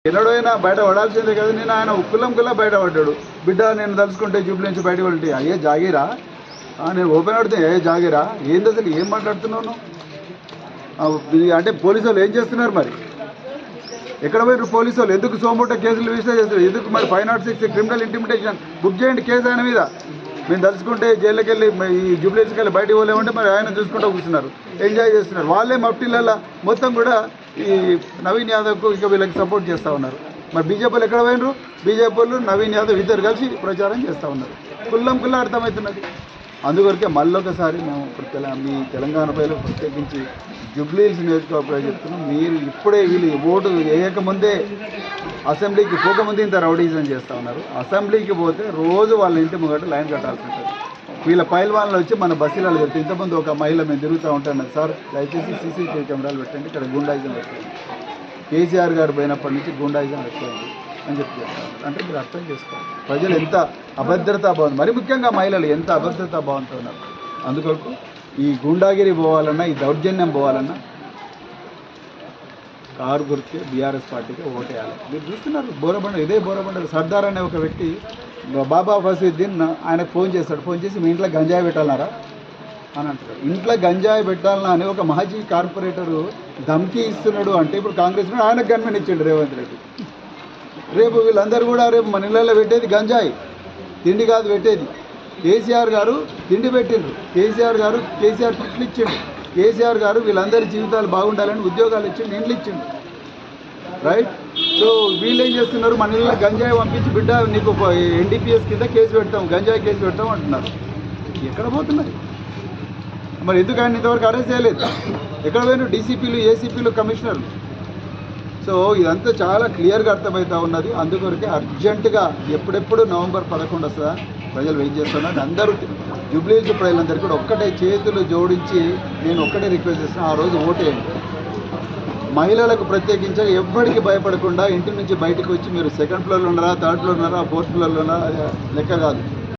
ఎన్నడైనా బయట పడాల్సిందే కదా. నేను ఆయన కుల్లా బయట పడ్డాడు. బిడ్డ నేను తలుచుకుంటే జూబుల నుంచి బయట పడితే అయ్యే జాగీరా, నేను ఓపెన్ పడితే అయ్యే జాగీరా, ఏంది అసలు ఏం మాట్లాడుతున్నాను అంటే పోలీసు వాళ్ళు ఏం చేస్తున్నారు మరి? ఎక్కడ పోయారు పోలీసు వాళ్ళు? ఎందుకు సోమోటో కేసులు రిజిస్టర్ చేస్తారు? ఎందుకు మరి 506 క్రిమినల్ ఇంటిమిటేషన్ బుక్ చేయండి కేసు ఆయన మీద. మేము తలుచుకుంటే జైల్లోకి వెళ్ళి ఈ జూబ్లీస్కి వెళ్ళి బయటకు పోలేమంటే మరి ఆయన చూసుకుంటూ కూర్చున్నారు, ఎంజాయ్ చేస్తున్నారు. వాళ్ళే మఫ్టీలల్లో మొత్తం కూడా ఈ నవీన్ యాదవ్కు ఇక వీళ్ళకి సపోర్ట్ చేస్తూ ఉన్నారు. మరి బీజేపీలు ఎక్కడ పోయినరు? బీజేపీలు నవీన్ యాదవ్ ఇద్దరు కలిసి ప్రచారం చేస్తూ ఉన్నారు. కుల్లా అర్థమవుతున్నది. అందువరకే మళ్ళొకసారి మేము మీ తెలంగాణ ప్రజలు ప్రత్యేకించి జూబ్లీహిల్స్ నియోజకవర్గంలో చెప్తున్నాం, మీరు ఇప్పుడే వీళ్ళు ఓటు వేయకముందే అసెంబ్లీకి పోకముందే ఇంత రౌడీజం చేస్తూ ఉన్నారు. అసెంబ్లీకి పోతే రోజు వాళ్ళ ఇంటి ముంగట లైన్ కట్టాల్సి ఉంటుంది. వీళ్ళ పైల్వాన్లు వచ్చి మన బస్సులలో పెట్టి ఇంతకుముందు ఒక మహిళ మేము తిరుగుతూ ఉంటాను, సార్ దయచేసి సీసీటీవీ కెమెరాలు పెట్టండి, ఇక్కడ గుండాయిజం పెట్టండి, కేసీఆర్ గారు పోయినప్పటి నుంచి గుండాయిజం ఎక్కువైంది అని చెప్పి అంటే మీరు అర్థం చేసుకోవాలి ప్రజలు ఎంత అభద్రతా భావం, మరి ముఖ్యంగా మహిళలు ఎంత అభద్రతా భావంతో ఉన్నారు. అందుకొరకు ఈ గుండాగిరి పోవాలన్నా, ఈ దౌర్జన్యం పోవాలన్నా కారు గుర్తు బీఆర్ఎస్ పార్టీకి ఓటేయాలి. మీరు చూస్తున్నారు బోరబండ సర్దార్ అనే ఒక వ్యక్తి బాబా ఫసీద్దీన్ ఆయనకు ఫోన్ చేస్తాడు. ఫోన్ చేసి మీ ఇంట్లో గంజాయి పెట్టాలన్నారా అని అంటారు. ఇంట్లో గంజాయి పెట్టాలన్నా అని ఒక మాజీ కార్పొరేటరు ధమ్కీ ఇస్తున్నాడు అంటే ఇప్పుడు కాంగ్రెస్ ఆయనకు గన్మెన్ ఇచ్చిండు రేవంత్ రెడ్డి. రేపు వీళ్ళందరూ కూడా రేపు మన ఇళ్ళల్లో పెట్టేది గంజాయి, తిండి కాదు పెట్టేది. కేసీఆర్ గారు తిండి పెట్టిండ్రు, కేసీఆర్ కిట్లు ఇచ్చిండు, కేసీఆర్ గారు వీళ్ళందరి జీవితాలు బాగుండాలని ఉద్యోగాలు ఇచ్చిండు, ఇండ్లు ఇచ్చిండు, రైట్. సో వీళ్ళు ఏం చేస్తున్నారు? మన ఇళ్ళ గంజాయి పంపించి బిడ్డ నీకు NDPS కింద కేసు పెడతాం, గంజాయి కేసు పెడతాం అంటున్నారు. ఎక్కడ పోతున్నారు మరి? ఎందుకు ఆయన ఇంతవరకు అరెస్ట్ చేయలేదు? ఎక్కడ పోయిన DCPలు, ACPలు, కమిషనర్లు? సో ఇదంతా చాలా క్లియర్గా అర్థమవుతూ ఉన్నది. అందుకొరకే అర్జెంటుగా ఎప్పుడెప్పుడు నవంబర్ 11 వస్తుందా ప్రజలు వెయిట్ చేస్తున్నారు. అందరూ జూబ్లీహిల్స్ ప్రజలందరికీ కూడా ఒక్కటే చేతులు జోడించి నేను ఒక్కటే రిక్వెస్ట్ చేస్తున్నాను, ఆ రోజు ఓటేయండి. మహిళలకు ప్రత్యేకించి ఎవ్వడికి భయపడకుండా ఇంటి నుంచి బయటకు వచ్చి మీరు 2nd ఫ్లోర్లో ఉన్నారా, 3rd ఫ్లోర్ ఉన్నారా, 4th ఫ్లోర్లో ఉన్నారా లెక్క కాదు,